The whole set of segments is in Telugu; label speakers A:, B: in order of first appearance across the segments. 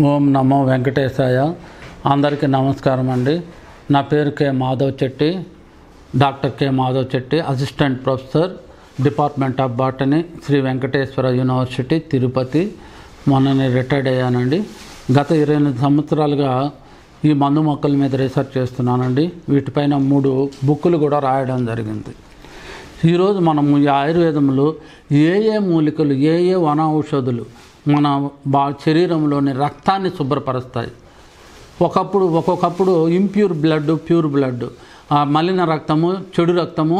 A: ఓం నమో వెంకటేశాయ. అందరికీ నమస్కారం అండి. నా పేరు K Madhav Chetti, doctor K Madhav Chetti, assistant professor, department of botany, Sri Venkateswara university, Tirupati. మొన్ననే రిటైర్డ్ అయ్యానండి. గత 28 సంవత్సరాలుగా ఈ మందు మొక్కల మీద రీసెర్చ్ చేస్తున్నానండి. వీటిపైన 3 బుక్కులు కూడా రాయడం జరిగింది. ఈరోజు మనము ఈ ఆయుర్వేదంలో ఏ మూలికలు, ఏ వన ఔషధులు మన శరీరంలోని రక్తాన్ని శుభ్రపరుస్తాయి. ఒక్కొక్కప్పుడు ఇంప్యూర్ బ్లడ్, ప్యూర్ బ్లడ్, మలిన రక్తము, చెడు రక్తము,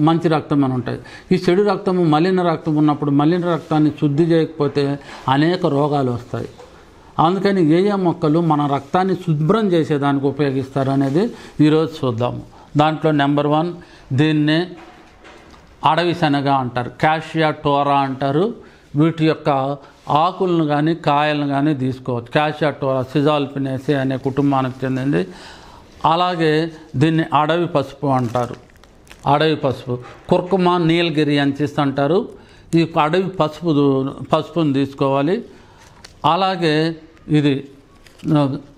A: మంచి రక్తం అని ఉంటాయి. ఈ చెడు రక్తము, మలిన రక్తం ఉన్నప్పుడు మలిన రక్తాన్ని శుద్ధి చేయకపోతే అనేక రోగాలు వస్తాయి. అందుకని ఏ మొక్కలు మన రక్తాన్ని శుభ్రం చేసేదానికి ఉపయోగిస్తారు అనేది ఈరోజు చూద్దాము. దాంట్లో నెంబర్ 1 దీన్నే అడవి శనగ అంటారు, క్యాషియా టోరా అంటారు. వీటి యొక్క ఆకులను కానీ కాయలను కానీ తీసుకోవచ్చు. క్యాషియా టోరా సిజాల్పినేసి అనే కుటుంబానికి చెందింది. అలాగే దీన్ని అడవి పసుపు అంటారు. అడవి పసుపు కుర్కుమా, నీలగిరి అంచిస్ అంటారు. ఈ అడవి పసుపుని తీసుకోవాలి. అలాగే ఇది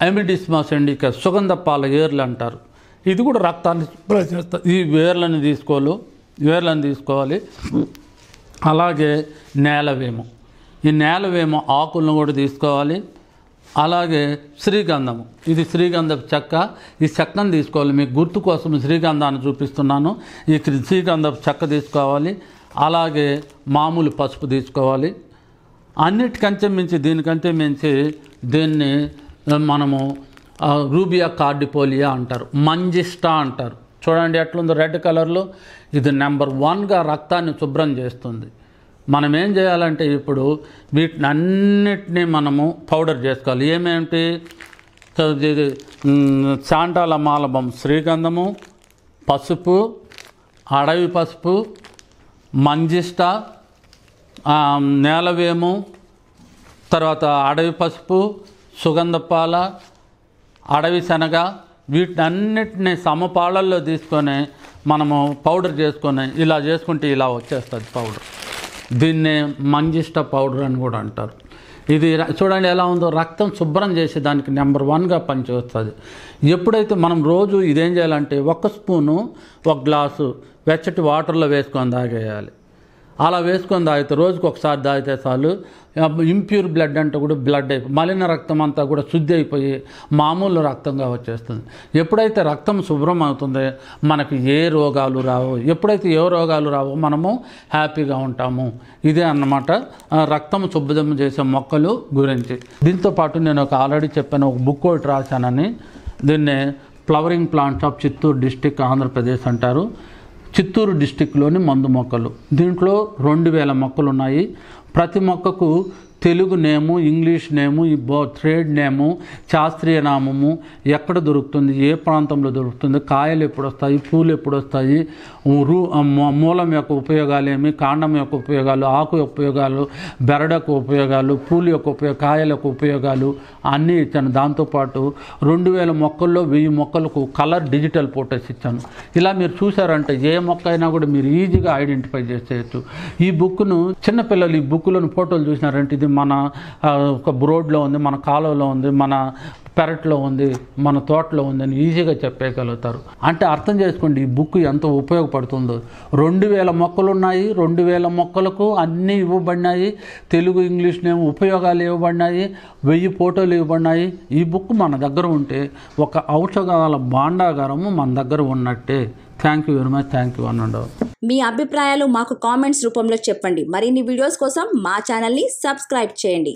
A: ఎమిడిస్మాస్ ఇండికా, సుగంధ పాల ఏర్లు అంటారు. ఇది కూడా రక్తాన్ని శుభ్రం చేస్తుంది. ఈ వేర్లను తీసుకోవాలి. అలాగే నేలవేము, ఈ నేలవేము ఆకులను కూడా తీసుకోవాలి. అలాగే శ్రీగంధము, ఇది శ్రీగంధపు చెక్క. ఈ చెక్కను తీసుకోవాలి. మీకు గుర్తు కోసం శ్రీగంధాన్ని చూపిస్తున్నాను. ఈ శ్రీగంధపు చెక్క తీసుకోవాలి. అలాగే మామూలు పసుపు తీసుకోవాలి. అన్నిటికంటే మించి, దీనికంటే మించి దీన్ని మనము రూబియా కార్డిపోలియా అంటారు, మంజిస్టా అంటారు. చూడండి ఎట్లుందో రెడ్ కలర్లో. ఇది నెంబర్ 1గా రక్తాన్ని శుభ్రం చేస్తుంది. మనం ఏం చేయాలంటే ఇప్పుడు వీటిని అన్నిటినీ మనము పౌడర్ చేసుకోవాలి. ఏమేంటి? ఇది శాంటాల మాలభం, శ్రీగంధము, పసుపు, అడవి పసుపు, మంజిస్టా, నేలవేము, తర్వాత అడవి పసుపు, సుగంధపాల, అడవి శనగ, వీటన్నిటిని సమపాళల్లో తీసుకొని మనము పౌడర్ చేసుకొని ఇలా చేసుకుంటే ఇలా వచ్చేస్తుంది పౌడర్. దీన్నే మంజిస్టా పౌడర్ అని కూడా అంటారు. ఇది చూడండి ఎలా ఉందో, రక్తం శుభ్రం చేసి దానికి నెంబర్ 1గా పనిచేస్తుంది. ఎప్పుడైతే మనం రోజు ఇదేం చేయాలంటే 1 స్పూను 1 గ్లాసు వెచ్చటి వాటర్లో వేసుకొని తాగేయాలి. అలా వేసుకొని తాగితే రోజుకు ఒకసారి తాగితే చాలు. ఇంప్యూర్ బ్లడ్ అంటే కూడా బ్లడ్ అయిపోయి మలిన రక్తం అంతా కూడా శుద్ధి అయిపోయి మామూలు రక్తంగా వచ్చేస్తుంది. ఎప్పుడైతే రక్తం శుభ్రం అవుతుందో మనకు ఏ రోగాలు రావు. ఎప్పుడైతే ఏ రోగాలు రావో మనము హ్యాపీగా ఉంటాము. ఇదే అన్నమాట రక్తం శుభ్రం చేసే మొక్కలు గురించి. దీంతోపాటు నేను ఆల్రెడీ చెప్పాను, ఒక బుక్ ఒకటి రాశానని. దీన్నే flowering plants of Chittoor district, Andhra Pradesh అంటారు. చిత్తూరు డిస్టిక్లోని మందు మొక్కలు. దీంట్లో 2000 మొక్కలు ఉన్నాయి. ప్రతి మొక్కకు తెలుగు నేము, ఇంగ్లీష్ నేము, ట్రేడ్ నేము, శాస్త్రీయ నామము, ఎక్కడ దొరుకుతుంది, ఏ ప్రాంతంలో దొరుకుతుంది, కాయలు ఎప్పుడు వస్తాయి, పూలు ఎప్పుడు వస్తాయి, మూలం యొక్క ఉపయోగాలు ఏమి, కాండం యొక్క ఉపయోగాలు, ఆకు ఉపయోగాలు, బెరడకు ఉపయోగాలు, పూలు యొక్క కాయల యొక్క ఉపయోగాలు అన్నీ ఇచ్చాను. దాంతోపాటు 2000 మొక్కల్లో 1000 మొక్కలకు కలర్ డిజిటల్ ఫోటోస్ ఇచ్చాను. ఇలా మీరు చూసారంటే ఏ మొక్క అయినా కూడా మీరు ఈజీగా ఐడెంటిఫై చేసేయచ్చు. ఈ బుక్ను చిన్నపిల్లలు ఈ బుక్లోని ఫోటోలు చూసినారంటే ఇది మన ఒక రోడ్లో ఉంది, మన కాలువలో ఉంది, మన పెరట్లో ఉంది, మన తోటలో ఉంది అని ఈజీగా చెప్పేయగలుగుతారు. అంటే అర్థం చేసుకోండి ఈ బుక్ ఎంత ఉపయోగపడుతుందో. 2000 మొక్కలు ఉన్నాయి. 2000 మొక్కలకు అన్నీ ఇవ్వబడినాయి. తెలుగు, ఇంగ్లీష్ నేమ్ ఉపయోగాలు ఇవ్వబడినాయి. 1000 ఫోటోలు ఇవ్వబడినాయి. ఈ బుక్ మన దగ్గర ఉంటే ఒక ఔషధాల భాండాగారము మన దగ్గర ఉన్నట్టే. Thank you very much. Thank you అనండి.
B: మీ అభిప్రాయాలు మాకు కామెంట్స్ రూపంలో చెప్పండి. మరిన్ని వీడియోస్ కోసం మా ఛానల్ని సబ్స్క్రైబ్ చేయండి.